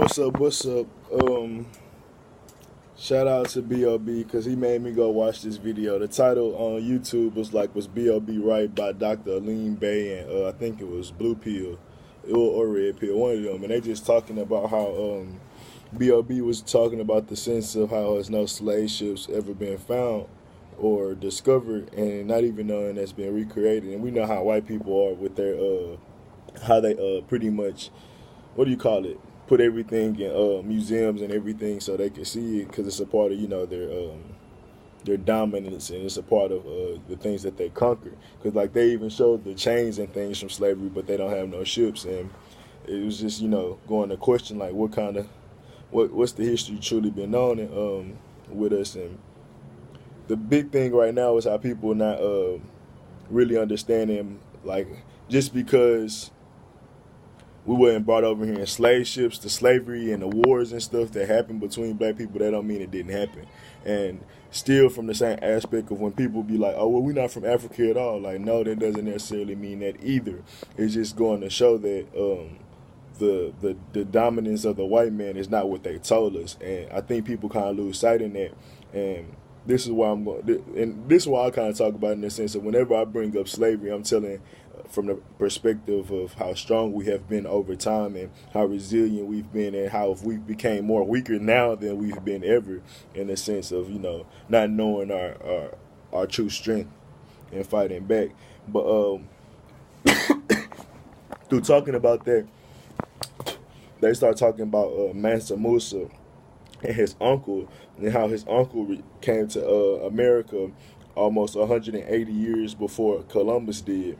What's up? What's up? Shout out to B.O.B. because he made me go watch this video. The title on YouTube was B.O.B. Right by Dr. Alim Bay and I think it was Blue Pill or Red Pill, one of them. And they just talking about how B.O.B. was talking about the sense of how there's no slave ships ever been found or discovered and not even knowing that's been recreated. And we know how white people are with their how they pretty much, what do you call it, put everything in museums and everything so they can see it because it's a part of their dominance, and it's a part of the things that they conquered. Because like they even showed the chains and things from slavery, but they don't have no ships. And it was just going to question like what's the history truly been known with us. And the big thing right now is how people not really understanding, like, just because we weren't brought over here in slave ships, the slavery and the wars and stuff that happened between black people, that don't mean it didn't happen. And still from the same aspect of when people be like, oh, well, we're not from Africa at all. Like, no, that doesn't necessarily mean that either. It's just going to show that the dominance of the white man is not what they told us. And I think people kind of lose sight in that. And this is why I kind of talk about it in the sense of whenever I bring up slavery, I'm telling from the perspective of how strong we have been over time and how resilient we've been, and how if we became more weaker now than we've been ever, in the sense of not knowing our true strength and fighting back. But through talking about that, they start talking about Mansa Musa and his uncle, and how his uncle came to America almost 180 years before Columbus did,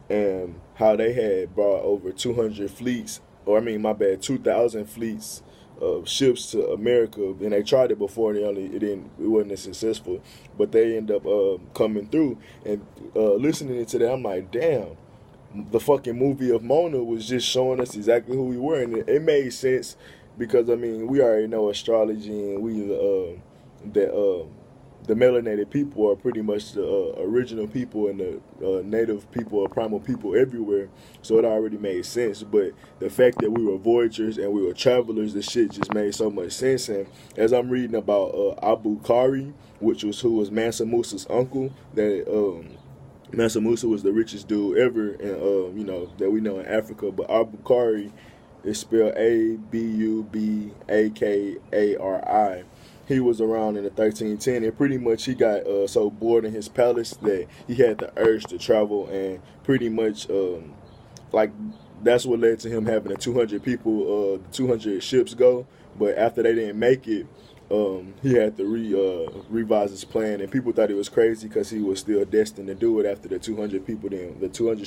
and how they had brought over 200 fleets, 2,000 fleets of ships to America. And they tried it before, it wasn't as successful, but they end up coming through. And listening to that, I'm like, damn, the fucking movie of Moana was just showing us exactly who we were, and it made sense. Because we already know astrology, and the melanated people are pretty much the original people, and the native people are primal people everywhere. So it already made sense. But the fact that we were voyagers and we were travelers, the shit just made so much sense. And as I'm reading about Abu Kari, who was Mansa Musa's uncle, that Mansa Musa was the richest dude ever, and that we know in Africa. But Abu Kari, it's spelled Abubakari. He was around in the 1310, and pretty much he got so bored in his palace that he had the urge to travel, and pretty much that's what led to him having the 200 people, 200 ships go. But after they didn't make it, he had to revise his plan, and people thought it was crazy because he was still destined to do it after the 200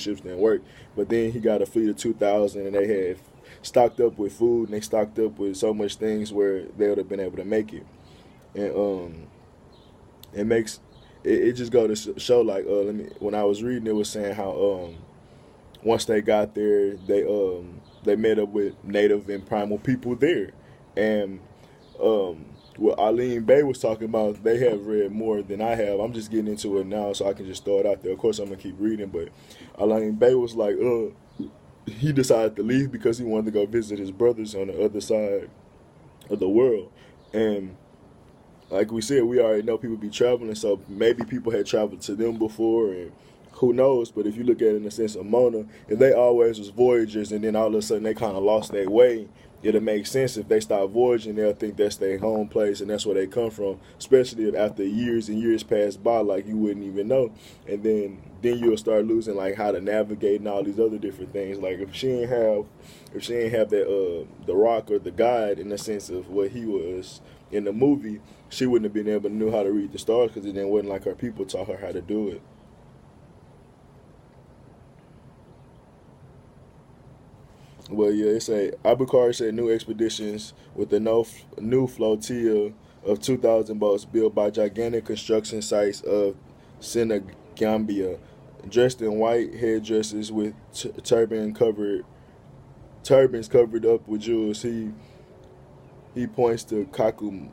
ships didn't work. But then he got a fleet of 2,000, and they had stocked up with food, and they stocked up with so much things where they would have been able to make it. And it just go to show, like, when I was reading, it was saying how once they got there, they met up with native and primal people there. And what Alim Bay was talking about, they have read more than I have. I'm just getting into it now so I can just throw it out there. Of course, I'm going to keep reading, but Alim Bay was like, he decided to leave because he wanted to go visit his brothers on the other side of the world. And like we said, we already know people be traveling, so maybe people had traveled to them before, and who knows. But if you look at it in the sense of Moana, if they always was voyagers and then all of a sudden they kind of lost their way, it'll make sense. If they start voyaging, they'll think that's their home place and that's where they come from, especially if after years and years pass by, like, you wouldn't even know. And then you'll start losing, like, how to navigate and all these other different things. Like, if she ain't have that the rock or the guide in the sense of what he was in the movie, she wouldn't have been able to know how to read the stars, because it then wasn't like her people taught her how to do it. Well, yeah, it say Abukar said new expeditions with the new flotilla of 2,000 boats built by gigantic construction sites of Senegambia, dressed in white headdresses with turbans covered up with jewels. He points to Kaku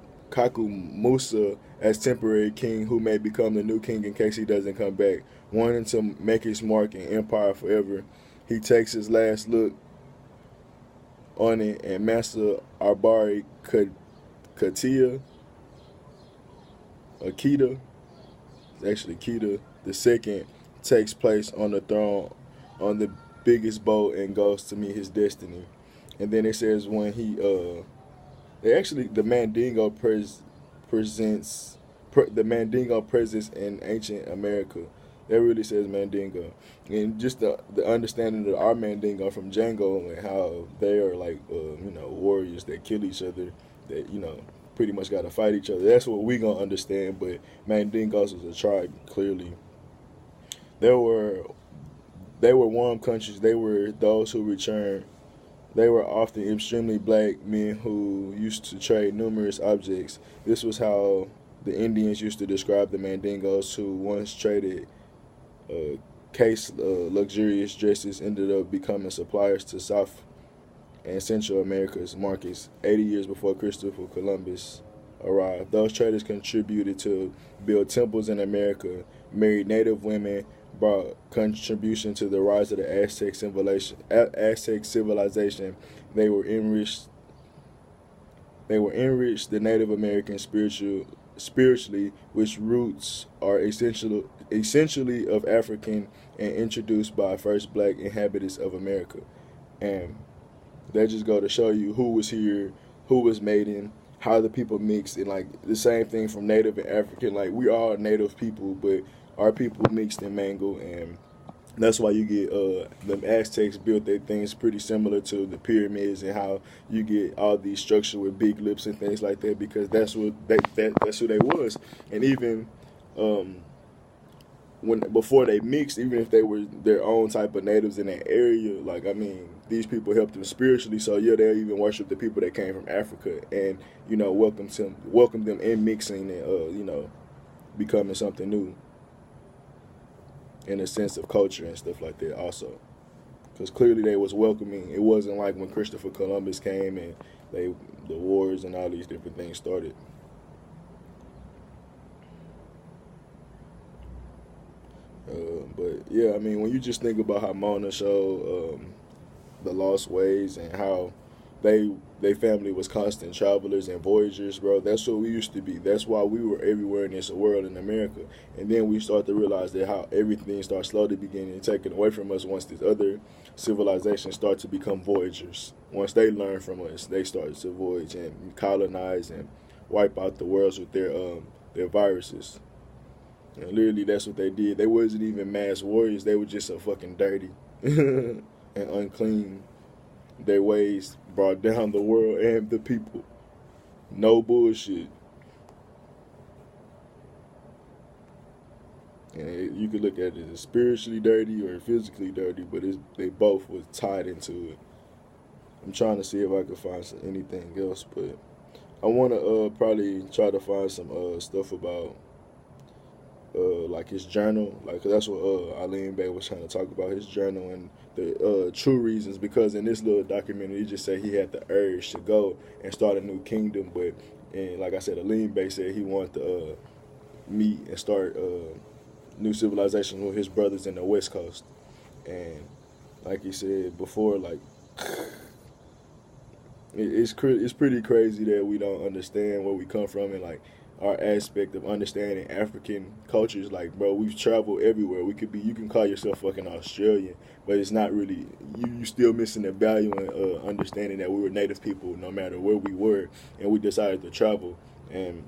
Musa as temporary king, who may become the new king in case he doesn't come back, wanting to make his mark in empire forever. He takes his last look on it, and Master Arbari Katia, Akita, actually Kita the second, takes place on the throne on the biggest boat and goes to meet his destiny. And then it says when they actually the Mandingo presents the Mandingo presence in ancient America. That really says Mandingo, and just the understanding of our Mandingo from Django and how they are like warriors that kill each other, that pretty much got to fight each other. That's what we gonna understand. But Mandingos was a tribe. Clearly, there were they were warm countries. They were those who returned. They were often extremely black men who used to trade numerous objects. This was how the Indians used to describe the Mandingos, who once traded case luxurious dresses, ended up becoming suppliers to South and Central America's markets 80 years before Christopher Columbus arrived. Those traders contributed to build temples in America, married native women, brought contribution to the rise of the Aztec civilization. They were enriched the Native American spiritually, which roots are essentially of African and introduced by first black inhabitants of America. And that just go to show you who was here, who was made in, how the people mixed, and like the same thing from Native and African. Like we are Native people, but our people mixed and mingled, and that's why you get the Aztecs built their things pretty similar to the pyramids, and how you get all these structures with big lips and things like that, because that's what that's who they was. And even when before they mixed, even if they were their own type of natives in that area, like I mean, these people helped them spiritually. So yeah, they even worship the people that came from Africa, and welcome them in mixing and becoming something new in a sense of culture and stuff like that also. Because clearly they was welcoming. It wasn't like when Christopher Columbus came and the wars and all these different things started. But yeah, I mean, when you just think about how Moana showed the lost ways and how they family was constant travelers and voyagers, bro. That's what we used to be. That's why we were everywhere in this world in America. And then we start to realize that how everything starts slowly beginning taken away from us once these other civilizations start to become voyagers. Once they learn from us, they start to voyage and colonize and wipe out the worlds with their viruses. And literally, that's what they did. They wasn't even mass warriors. They were just so fucking dirty and unclean. Their ways brought down the world and the people. No bullshit. And you could look at it as spiritually dirty or physically dirty, but they both was tied into it. I'm trying to see if I could find anything else, but I want to probably try to find some stuff about like his journal, like that's what Alim El-Bay was trying to talk about, his journal and the true reasons. Because in this little documentary, he just said he had the urge to go and start a new kingdom, but and like I said, Alim El-Bay said he wanted to meet and start new civilization with his brothers in the West Coast. And like he said before, like it's pretty crazy that we don't understand where we come from and like our aspect of understanding African cultures. Like, bro, we've traveled everywhere. You can call yourself fucking Australian, but it's not really, you still missing the value in understanding that we were native people no matter where we were, and we decided to travel, and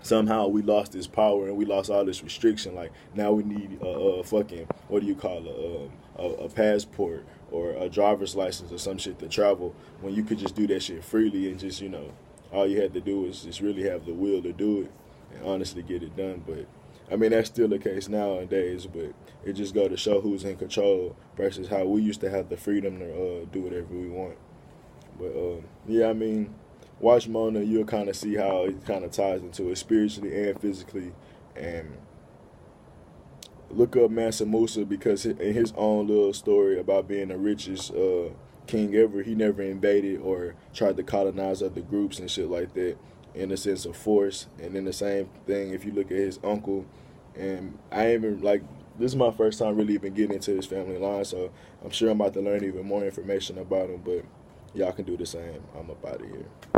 somehow we lost this power and we lost all this restriction. Like, now we need a fucking, what do you call it, a passport or a driver's license or some shit to travel, when you could just do that shit freely and just, all you had to do is just really have the will to do it and honestly get it done. But I mean, that's still the case nowadays, but it just go to show who's in control versus how we used to have the freedom to do whatever we want. But yeah, I mean, watch Moana, you'll kind of see how it kind of ties into it spiritually and physically. And look up Mansa Musa, because in his own little story about being the richest king ever, he never invaded or tried to colonize other groups and shit like that in a sense of force. And then the same thing if you look at his uncle. And I even, like, this is my first time really even getting into his family line, so I'm sure I'm about to learn even more information about him. But y'all can do the same. I'm up out of here.